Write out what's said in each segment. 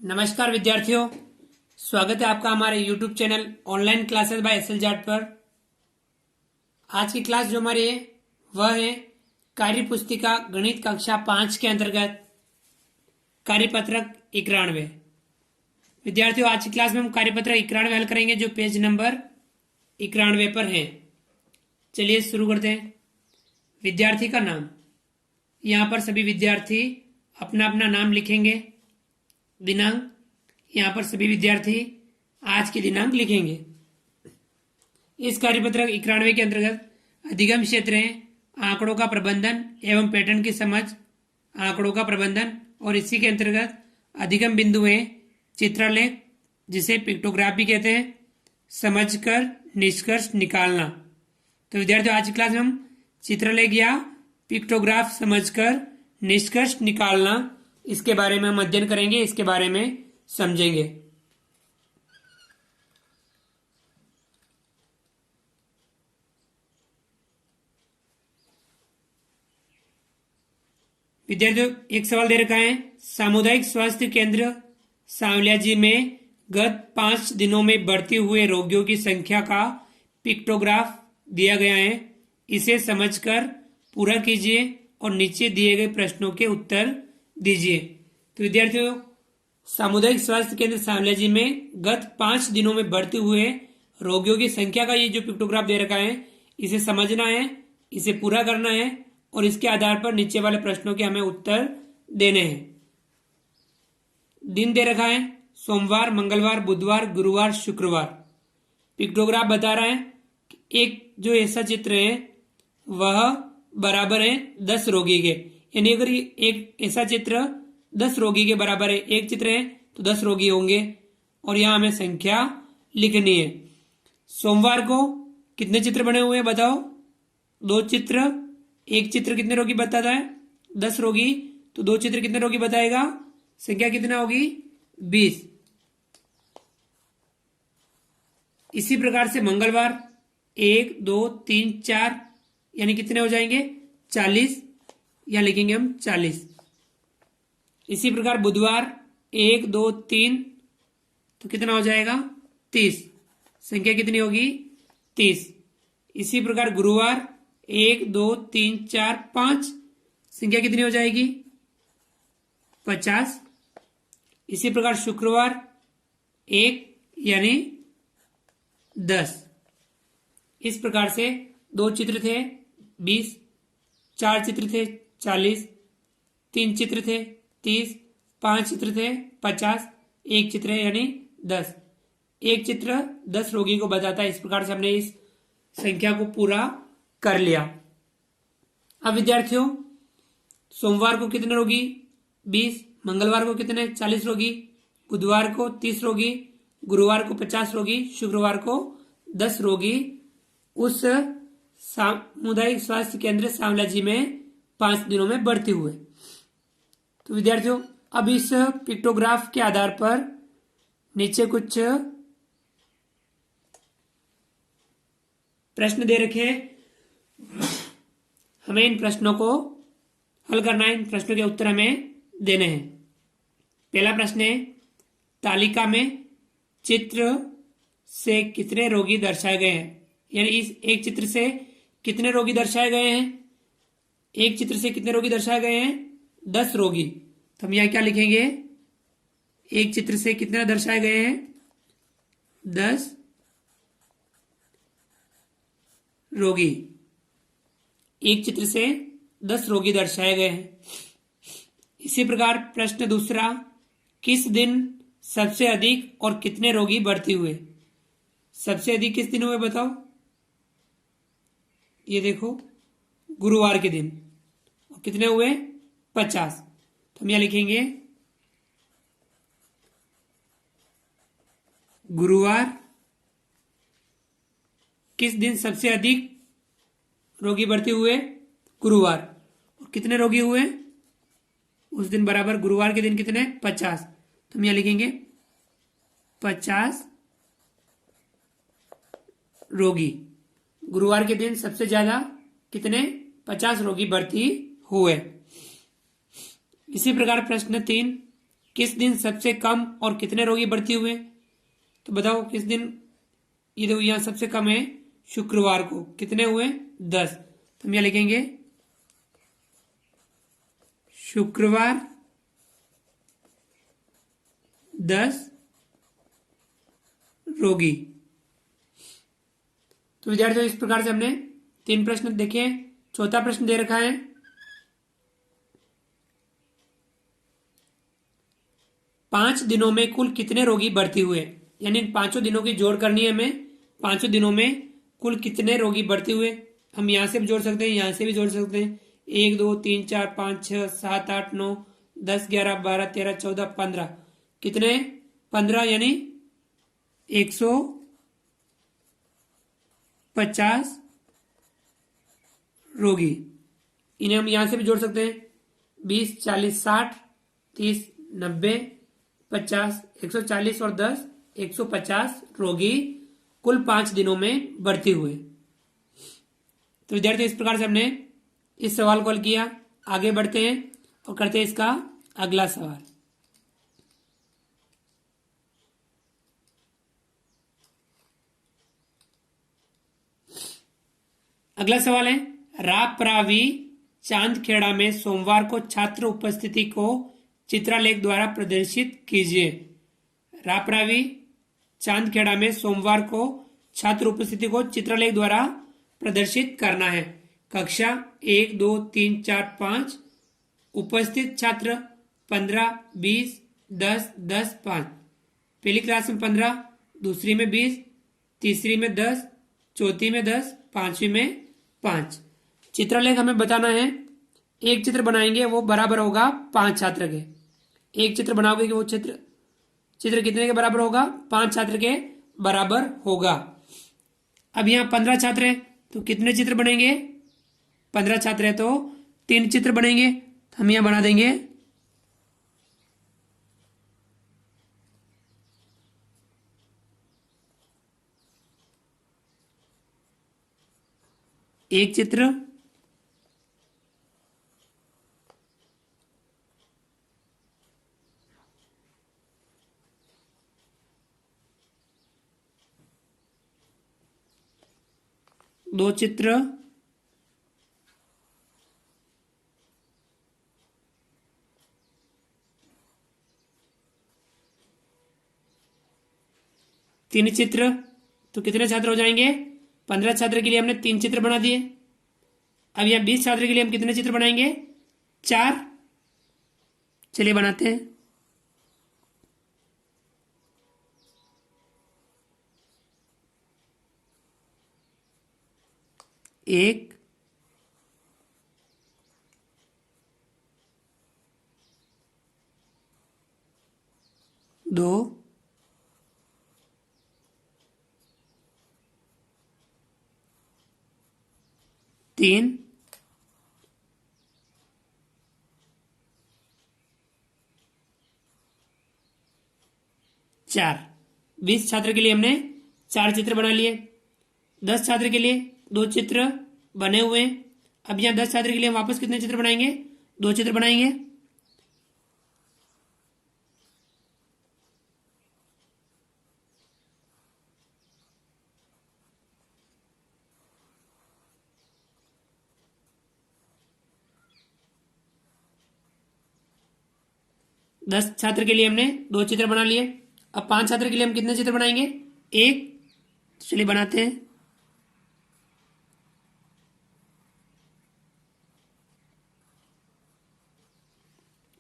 नमस्कार विद्यार्थियों, स्वागत है आपका हमारे YouTube channel online classes by S L Jat पर। आज की क्लास जो हमारी है वह है कार्य पुस्तिका गणित कक्षा 5 के अंतर्गत कार्यपत्रक 91। विद्यार्थियों, आज की क्लास में हम कार्यपत्रक 91 हल करेंगे जो पेज नंबर 91 पर है। चलिए शुरू करते हैं। विद्यार्थी का नाम, यहाँ पर सभी विद्यार्थी अपना अपना नाम लिखेंगे। दिनांक, यहाँ पर सभी विद्यार्थी आज की दिनांक लिखेंगे। इस कार्यपत्रक 91 के अंतर्गत अधिगम क्षेत्र है आंकड़ों का प्रबंधन एवं पैटर्न की समझ, आंकड़ों का प्रबंधन, और इसी के अंतर्गत अधिगम बिंदु है चित्रलेख, जिसे पिक्टोग्राफी कहते हैं, समझकर निष्कर्ष निकालना। तो विद्यार्थियों, आज की क्लास में हम चित्रलेख या पिक्टोग्राफ समझकर निष्कर्ष निकालना, इसके बारे में हम अध्ययन करेंगे, इसके बारे में समझेंगे। विद्यार्थियों, एक सवाल दे रखा है, सामुदायिक स्वास्थ्य केंद्र सांवलियाजी में गत 5 दिनों में बढ़ते हुए रोगियों की संख्या का पिक्टोग्राफ दिया गया है। इसे समझकर पूरा कीजिए और नीचे दिए गए प्रश्नों के उत्तर दीजिए। तो विद्यार्थियों, सामुदायिक स्वास्थ्य केंद्र सांवलियाजी में गत 5 दिनों में बढ़ते हुए रोगियों की संख्या का ये जो पिक्टोग्राफ दे रखा है, इसे समझना है, इसे पूरा करना है और इसके आधार पर नीचे वाले प्रश्नों के हमें उत्तर देने हैं। दिन दे रखा है सोमवार, मंगलवार, बुधवार, गुरुवार, शुक्रवार। पिक्टोग्राफ बता रहा है कि एक जो ऐसा चित्र है वह बराबर है 10 रोगी के, यानी अगर एक ऐसा चित्र 10 रोगी के बराबर है, एक चित्र है तो 10 रोगी होंगे और यहां हमें संख्या लिखनी है। सोमवार को कितने चित्र बने हुए हैं बताओ? 2 चित्र। एक चित्र कितने रोगी बताता है? 10 रोगी। तो 2 चित्र कितने रोगी बताएगा? संख्या कितना होगी? 20। इसी प्रकार से मंगलवार 1 2 3 4, यानी कितने हो जाएंगे? 40। यहां लिखेंगे हम 40। इसी प्रकार बुधवार 1 2 3, तो कितना हो जाएगा? 30। संख्या कितनी होगी? 30। इसी प्रकार गुरुवार 1 2 3 4 5, संख्या कितनी हो जाएगी? 50। इसी प्रकार शुक्रवार 1 यानी 10। इस प्रकार से 2 चित्र थे 20, 4 चित्र थे 40, 3 चित्र थे 30, 5 चित्र थे 50, एक चित्र है यानी 10। एक चित्र 10 रोगी को बताता है। इस प्रकार से हमने इस संख्या को पूरा कर लिया। अब विद्यार्थियों, सोमवार को कितने रोगी? 20। मंगलवार को कितने? 40 रोगी। बुधवार को 30 रोगी। गुरुवार को 50 रोगी। शुक्रवार को 10 रोगी उस सामुदायिक स्वास्थ्य केंद्र सांवलाजी में 5 दिनों में बढ़ते हुए। तो विद्यार्थियों, अब इस पिक्टोग्राफ के आधार पर नीचे कुछ प्रश्न दे रखे हैं। हमें इन प्रश्नों को हल करना है, इन प्रश्नों के उत्तर हमें देने हैं। पहला प्रश्न है, तालिका में चित्र से कितने रोगी दर्शाए गए हैं? यानी इस एक चित्र से कितने रोगी दर्शाए गए हैं? एक चित्र से कितने रोगी दर्शाए गए हैं? 10 रोगी। तो हम यहां क्या लिखेंगे? एक चित्र से कितने दर्शाए गए हैं? 10 रोगी। एक चित्र से 10 रोगी दर्शाए गए हैं। इसी प्रकार प्रश्न दूसरा, किस दिन सबसे अधिक और कितने रोगी बढ़ते हुए? सबसे अधिक किस दिन हुए बताओ? ये देखो, गुरुवार के दिन। और कितने हुए? 50। तो हम यहां लिखेंगे गुरुवार किस दिन सबसे अधिक रोगी बढ़ते हुए? गुरुवार। और कितने रोगी हुए उस दिन? बराबर गुरुवार के दिन कितने? 50। तो हम यहां लिखेंगे 50 रोगी। गुरुवार के दिन सबसे ज्यादा कितने? 50 रोगी भर्ती हुए। इसी प्रकार प्रश्न 3, किस दिन सबसे कम और कितने रोगी भर्ती हुए? तो बताओ किस दिन? ये देखो यहाँ सबसे कम है शुक्रवार को, कितने हुए? 10। तो हम यहाँ लिखेंगे शुक्रवार 10 रोगी। तो विद्यार्थियों इस प्रकार से हमने 3 प्रश्न देखे हैं। चौथा प्रश्न दे रखा है 5 दिनों में कुल कितने रोगी भर्ती हुए? यानी इन 5 दिनों की जोड़ करनी है हमें। 5 दिनों में कुल कितने रोगी भर्ती हुए? हम यहां से भी जोड़ सकते हैं, यहां से भी जोड़ सकते हैं। 1 2 3 4 5 6 7 8 9 10 11 12 13 14 15। कितने? 15 यानी 150 रोगी। इन्हें हम यहां से भी जोड़ सकते हैं। 20 40 60 30 90 50 140 और 10 150 रोगी कुल 5 दिनों में भर्ती हुए। तो विद्यार्थियों इस प्रकार से हमने इस सवाल को हल किया। आगे बढ़ते हैं और करते हैं इसका अगला सवाल। अगला सवाल है रापरावी चांदखेड़ा में सोमवार को छात्र उपस्थिति को चित्रलेख द्वारा प्रदर्शित कीजिए। रापरावी चांदखेड़ा में सोमवार को छात्र उपस्थिति को चित्रलेख द्वारा प्रदर्शित करना है। कक्षा 1 2 3 4 5 उपस्थित छात्र 15 20 10 10 5। पहली क्लास में 15, दूसरी में 20, तीसरी में 10, चौथी में 10, पांचवी में 5। चित्रलेख हमें बताना है। एक चित्र बनाएंगे वो बराबर होगा 5 छात्र के। एक चित्र बनाओगे कि वो चित्र कितने के बराबर होगा? 5 छात्र के बराबर होगा। अब यहाँ 15 छात्र है तो कितने चित्र बनेंगे? 15 छात्र है तो 3 चित्र बनेंगे। तो हम यहाँ बना देंगे एक चित्र, दो चित्र, तीन चित्र। तो कितने छात्र हो जाएंगे? 15 छात्र के लिए हमने 3 चित्र बना दिए। अब यहाँ 20 छात्र के लिए हम कितने चित्र बनाएंगे? 4। चलिए बनाते हैं। एक, दो, तीन, चार। 20 छात्र के लिए हमने 4 चित्र बना लिए। 10 छात्र के लिए 2 चित्र बने हुए हैं। अब यहाँ 10 छात्र के लिए हम वापस कितने चित्र बनाएंगे? 2 चित्र बनाएंगे। दस छात्र के लिए हमने 2 चित्र बना लिए। अब 5 छात्र के लिए हम कितने चित्र बनाएंगे? 1। चलिए बनाते हैं।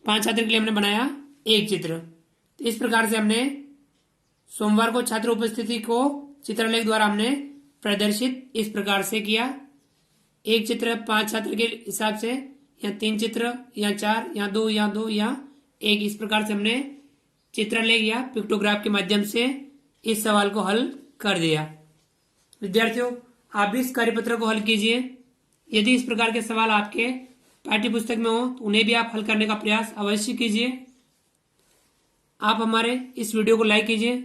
पांच छात्र के लिए हमने बनाया 1 चित्र। तो इस प्रकार से हमने सोमवार को छात्र उपस्थिति को चित्रलेख द्वारा हमने प्रदर्शित इस प्रकार से किया। 1 चित्र 5 छात्र के हिसाब से, यहाँ 3 चित्र, यहाँ 4, यहाँ 2, यहाँ 2, यहाँ 1। इस प्रकार से हमने चित्रलेख या पिक्टोग्राफ के माध्यम से इस सवाल को हल कर दिया। विद्यार्थियों आप भी इस कार्यपत्र को हल कीजिए। यदि इस प्रकार के सवाल आपके पाठ्य पुस्तक में हो तो उन्हें भी आप हल करने का प्रयास अवश्य कीजिए। आप हमारे इस वीडियो को लाइक कीजिए।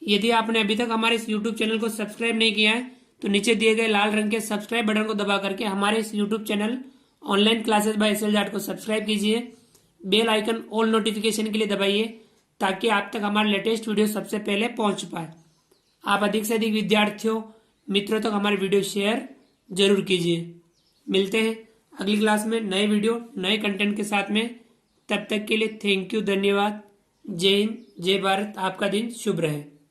यदि आपने अभी तक हमारे इस YouTube चैनल को सब्सक्राइब नहीं किया है तो नीचे दिए गए लाल रंग के सब्सक्राइब बटन को दबा करके हमारे इस YouTube channel online classes bye SL Jat को सब्सक्राइब कीजिए। बेल आइकन ऑल नोटिफिकेशन के लिए दबाइए ताकि आप तक हमारा लेटेस्ट वीडियो सबसे पहले पहुंच पाए। आप अधिक से अधिक विद्यार्थियों मित्रों तक हमारे वीडियो शेयर जरूर कीजिए। मिलते हैं अगली क्लास में नए वीडियो नए कंटेंट के साथ में। तब तक के लिए थैंक यू, धन्यवाद। जय हिंद, जय भारत। आपका दिन शुभ रहे।